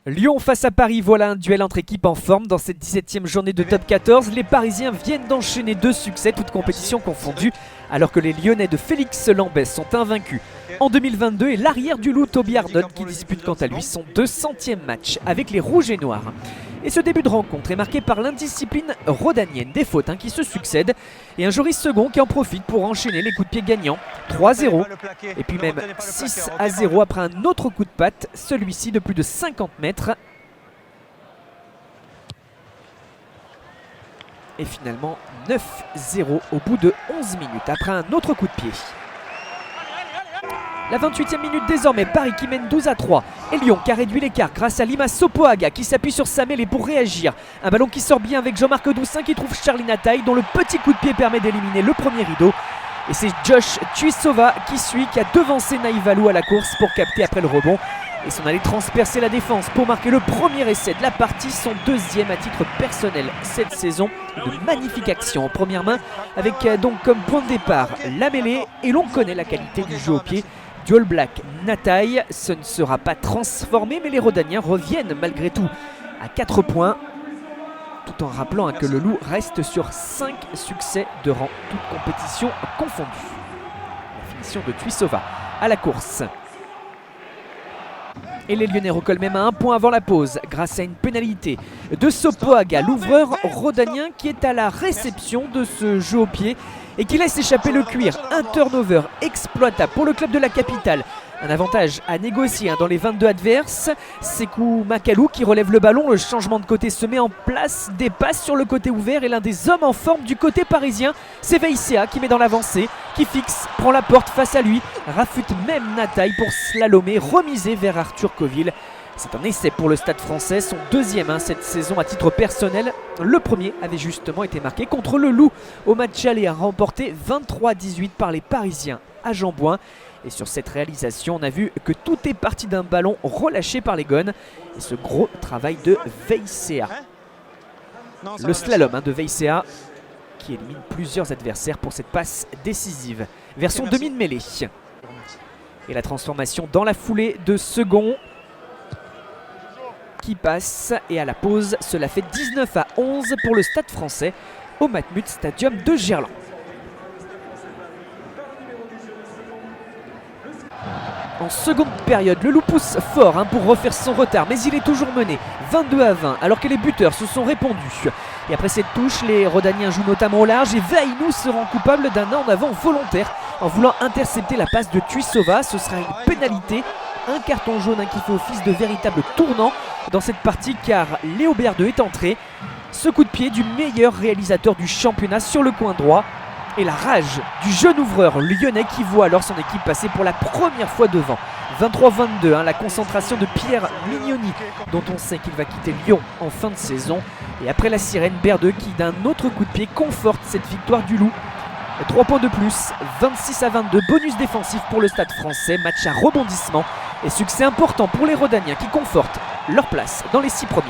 Lyon face à Paris, voilà un duel entre équipes en forme dans cette 17e journée de top 14. Les Parisiens viennent d'enchaîner 2 succès, toutes compétitions confondues, alors que les Lyonnais de Félix Lambès sont invaincus en 2022 et l'arrière du Loup Toby Ardon qui dispute quant à lui son 200e match avec les Rouges et Noirs. Et ce début de rencontre est marqué par l'indiscipline rhodanienne, des fautes qui se succèdent et un Joris Second qui en profite pour enchaîner les coups de pied gagnants. 3-0 et puis même 6-0 après un autre coup de patte, celui-ci de plus de 50 mètres. Et finalement 9-0 au bout de 11 minutes après un autre coup de pied. La 28e minute désormais, Paris qui mène 12-3 et Lyon qui a réduit l'écart grâce à Lima Sopoaga qui s'appuie sur sa mêlée pour réagir. Un ballon qui sort bien avec Jean-Marc Doussin qui trouve Charly Nataï dont le petit coup de pied permet d'éliminer le premier rideau. Et c'est Josh Tuisova qui a devancé Naïvalou à la course pour capter après le rebond. Et son allée transpercer la défense pour marquer le premier essai de la partie, son deuxième à titre personnel cette saison. Une magnifique action en première main avec donc comme point de départ la mêlée et l'on connaît la qualité du jeu au pied du All Black Nataï. Ce ne sera pas transformé mais les Rhodaniens reviennent malgré tout à 4 points. Tout en rappelant que le Loup reste sur 5 succès de rang, toutes compétitions confondues. La finition de Tuisova à la course. Et les Lyonnais recollent même à 1 point avant la pause grâce à une pénalité de Sopoaga, l'ouvreur rhodanien qui est à la réception de ce jeu au pied et qui laisse échapper le cuir. Un turnover exploitable pour le club de la capitale. Un avantage à négocier dans les 22 adverses. Sekou Makalou qui relève le ballon, le changement de côté se met en place, des passes sur le côté ouvert et l'un des hommes en forme du côté parisien, c'est Veissea qui met dans l'avancée, qui fixe, prend la porte face à lui, rafute même Nataï pour slalomer, remiser vers Arthur Coville. C'est un essai pour le Stade français, son deuxième cette saison à titre personnel. Le premier avait justement été marqué contre le Loup au match aller remporté 23-18 par les Parisiens à Jean-Bouin. Et sur cette réalisation, on a vu que tout est parti d'un ballon relâché par les Gones. Et ce gros travail de Veissea. Le slalom de Veissea qui élimine plusieurs adversaires pour cette passe décisive vers son demi de mêlée. Et la transformation dans la foulée de Second qui passe. Et à la pause, cela fait 19-11 pour le Stade français au Matmut Stadium de Gerland. En seconde période, le Loup pousse fort pour refaire son retard, mais il est toujours mené 22-20 alors que les buteurs se sont répandus. Et après cette touche, les Rhodaniens jouent notamment au large et Vaïnou se rend coupable d'un en avant volontaire en voulant intercepter la passe de Tuisova. Ce sera une pénalité, un carton jaune qui fait office de véritable tournant dans cette partie car Léo Berdeux est entré. Ce coup de pied du meilleur réalisateur du championnat sur le coin droit. Et la rage du jeune ouvreur lyonnais qui voit alors son équipe passer pour la première fois devant. 23-22, la concentration de Pierre Mignoni, dont on sait qu'il va quitter Lyon en fin de saison. Et après la sirène, Berdeux qui d'un autre coup de pied conforte cette victoire du Loup. 3 points de plus, 26-22, bonus défensif pour le Stade français, match à rebondissement. Et succès important pour les Rhodaniens qui confortent leur place dans les 6 premiers.